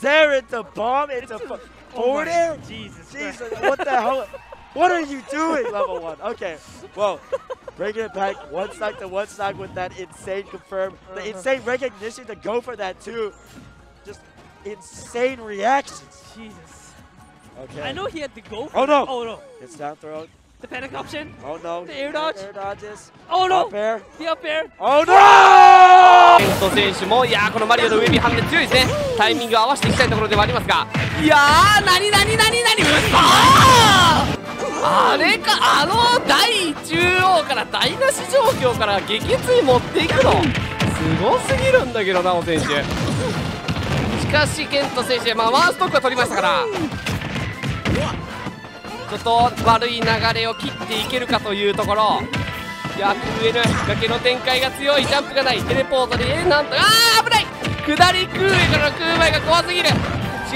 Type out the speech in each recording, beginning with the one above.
there into bomb, into forward air? Jesus, what the hell? What are you doing, level 1? Okay, well, bringing it back one stock to one stock with that insane confirm. The insane recognition to go for that too. Just insane reactions. Jesus. Okay. I know he had to go for Oh no! Oh no. It's down throw. The panic option. Oh no. The air dodge. Air dodges. Oh no. Up air. The up air. Oh no! ケント選手もいやーこのマリオの上にハンデ強いですね。タイミングを合わせていきたいところではありますが、いやーなにうそあれか大中央から台無し状況から激痛持っていくのすごすぎるんだけどなお選手。しかしケント選手、ワンストックは取りましたからちょっと悪い流れを切っていけるかというところ。いやクーエル崖の展開が強い、ジャンプがない、テレポートでなんと危ない下りクーエからのクーマイが怖すぎる。し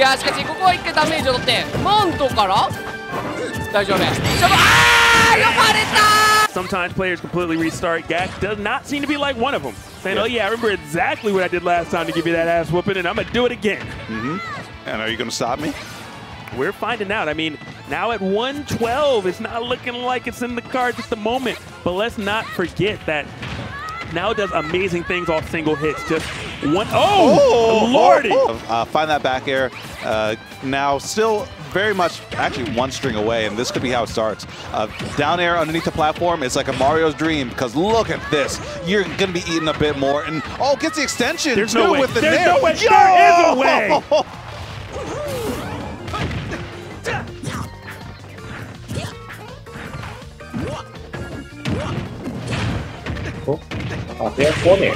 かしここは1回ダメージを取ってマントから大丈夫。呼ばれた。 Sometimes players completely restart. Gak does not seem to be like one of them. Saying, oh yeah, I remember exactly what I did last time to give you that ass whooping, and I'm going to do it again. And are you going to stop me? We're finding out. I mean, now at 112, it's not looking like it's in the cards at the moment. But let's not forget that now does amazing things off single hits. Just one. Oh, lordy! Find that back air. Now still very much actually one string away, and this could be how it starts. Down air underneath the platform is like a Mario's dream, because look at this. You're going to be eating a bit more. And gets the extension. There's too no way. With the There's nail. no way. There is a way. They're corner.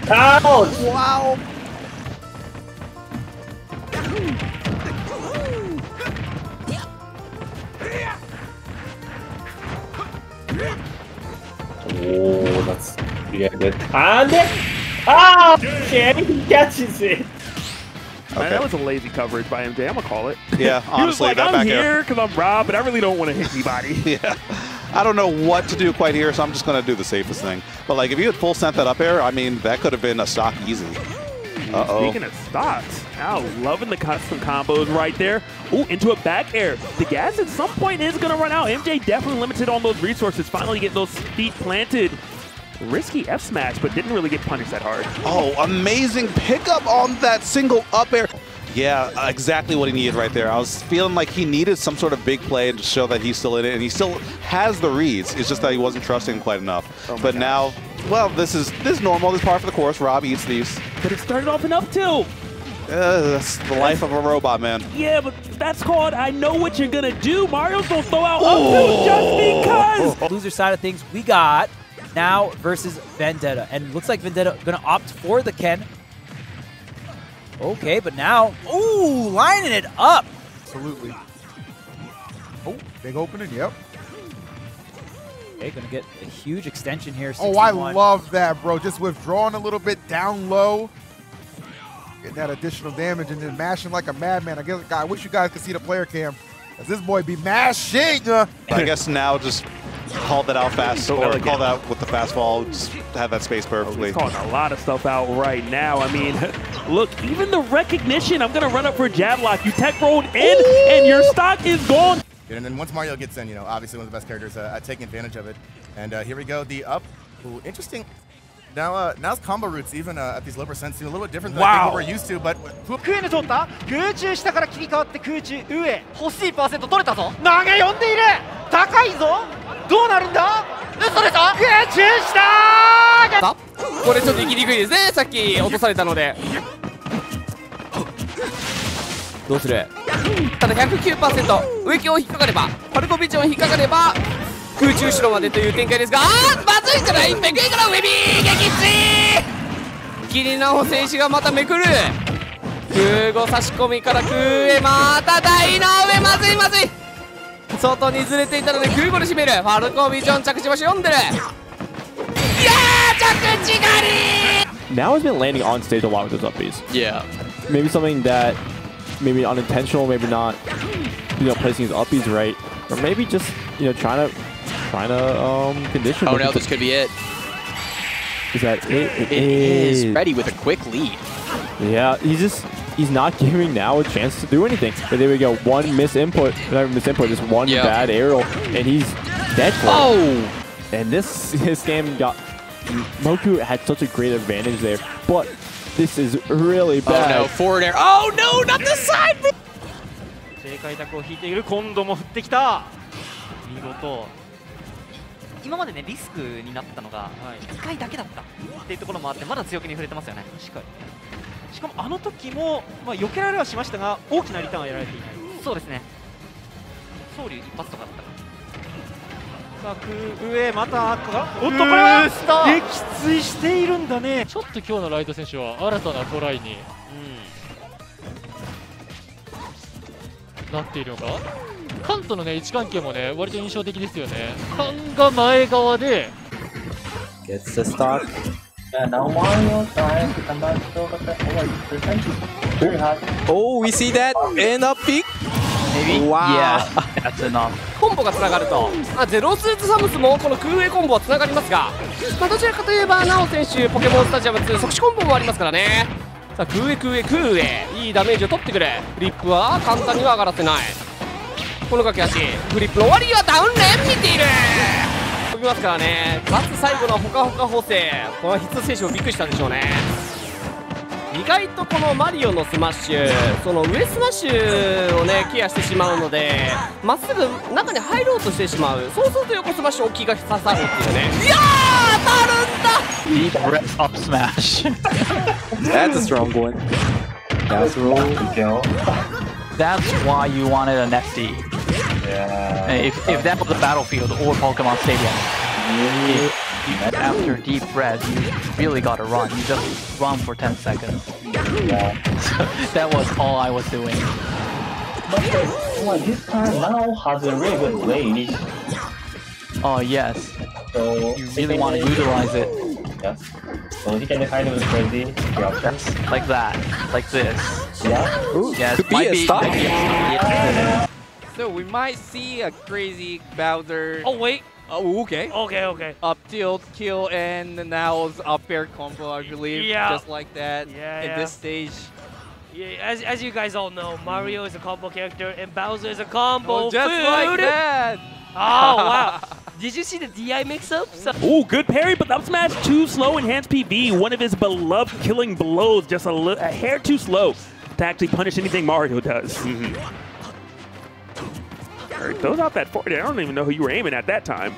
Ouch! Wow. Oh, that's yeah, good. And oh, shit! He catches it. Man, that was a lazy coverage by MJ. I'm gonna call it. Yeah, honestly, he was like, that I'm back here air. because I'm Rob, but I really don't want to hit anybody. Yeah. I don't know what to do quite here, so I'm just going to do the safest thing. But, like, if you had full sent that up air, I mean, that could have been a stock easy. Speaking of stocks, now loving the custom combos right there. Ooh, into a back air. The gas at some point is going to run out. MJ definitely limited on those resources. Finally get those feet planted. Risky F smash, but didn't really get punished that hard. Oh, amazing pickup on that single up air. Yeah, exactly what he needed right there. I was feeling like he needed some sort of big play to show that he's still in it, and he still has the reads. It's just that he wasn't trusting him quite enough. But now, well, this is normal. This is par for the course. Rob eats these. But it started off an up tilt. That's the life of a robot, man. Yeah, but that's called I know what you're going to do. Mario's going to throw out up tilt just because. Loser side of things, we got now versus Vendetta. And looks like Vendetta going to opt for the Ken. Okay, but now, ooh, lining it up. Absolutely. Oh, big opening, yep. Okay, gonna get a huge extension here. 61. Oh, I love that, bro. Just withdrawing a little bit down low. Getting that additional damage and then mashing like a madman. I wish you guys could see the player cam. As this boy be mashing. I guess now just call that out fast, or call that out with the fastball. Just have that space perfectly. He's calling a lot of stuff out right now. I mean, look, even the recognition. I'm going to run up for a jab lock. You tech rolled in, and your stock is gone. And then once Mario gets in, obviously one of the best characters at taking advantage of it. And here we go, the up. Ooh, interesting. Now's combo routes, even at these low percents, seem a little bit different than what we're used to, but... 空中取った空中下から切り替わって空中上欲しいパーセント取れたぞ投げ読んでいる高いぞどうなるんだ嘘でしょ空中下これちょっと行きにくいですね。さっき落とされたのでどうする。ただ 109% 植木を引っかかればパルコビジョン引っかかれば空中後ろまでという展開ですが、まずいんじゃない。めくいから上ビー撃墜。キリナホ選手がまためくる。空後差し込みから空へまた台の上、まずいまずい。外にずれていたので空後で締める。パルコビジョン着地場所読んでる。いやー着地狩り。 Now has been landing on stage a lot with those upbeats. Yeah. Maybe something that maybe unintentional, maybe not, placing his upbeats right, or maybe just trying to condition. Oh no, this could be it. Is that it? It is. Ready with a quick lead. Yeah, he's not giving now a chance to do anything. But there we go. One misinput, not misinput, just one bad aerial, and he's dead for it. And this game got Moku had such a great advantage there, but this is really bad. Oh no, forward air. Oh no, not the side. 正解卓を引いている今度も振ってきた。見事。今までねリスクになったのが2回だけだったっていうところもあってまだ強気に触れてますよね。確かに。しかもあの時もまあ避けられはしましたが大きなリターンはやられていない。そうですね。総流一発とかだった。さあ上また赤がおっとこれは撃墜しているんだね。ちょっと今日のライト選手は新たなトライに、なっているのか。カンとのね位置関係もね割と印象的ですよね。カンが前側で Gets the stock. And now Mario trying to come back to the percent. Very hard. Oh, we see that in a peak. Maybe. Wow. Yeah, that's enough. コンボがつながると、ゼロスーツサムスもこの空営コンボはつながりますが、どちらかといえばナオ選手ポケモンスタジアム2即死コンボもありますからね。さあ空営いいダメージを取ってくる。フリップは簡単には上がらせない。この駆け足フリップの終わりはダウンレン見ている。飛びますからね。かつ最後のほかほか補正、この筆選手もびっくりしたんでしょうね。意外とこのマリオのスマッシュ、その上スマッシュをねケアしてしまうので、まっすぐ中に入ろうとしてしまう。そうすると横スマッシュ大きいが刺さるっていうね。いやー当たるんだ。 Deep breath up smash. That's a strong one. That's roll to kill. That's why you wanted an FD. Yeah. If that was a battlefield or Pokemon Stadium, after deep breath, you really gotta run. You just run for 10 seconds. Yeah. That was all I was doing. But this car now has a really good range. Oh yes. So you really want to utilize it. Yes. So he can kind of crazy. Yes. Like that. Like this. Yeah. Ooh, yes. Could be a stop. Yeah. So we might see a crazy Bowser. Oh wait. Oh, okay. Okay. Up tilt, kill, and now up air combo, I believe. Yeah. Just like that. In this stage. Yeah, as you guys all know, Mario is a combo character and Bowser is a combo just food. Like that. Oh wow. Did you see the DI mix-up? Ooh, good parry, but up smash too slow. Enhanced PV, one of his beloved killing blows, just a hair too slow to actually punish anything Mario does. Throws out that forward. I don't even know who you were aiming at that time.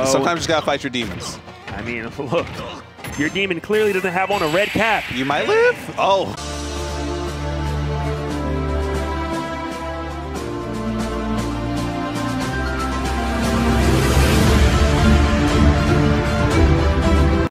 Sometimes you just gotta fight your demons. I mean, look, your demon clearly doesn't have on a red cap. You might live. Oh.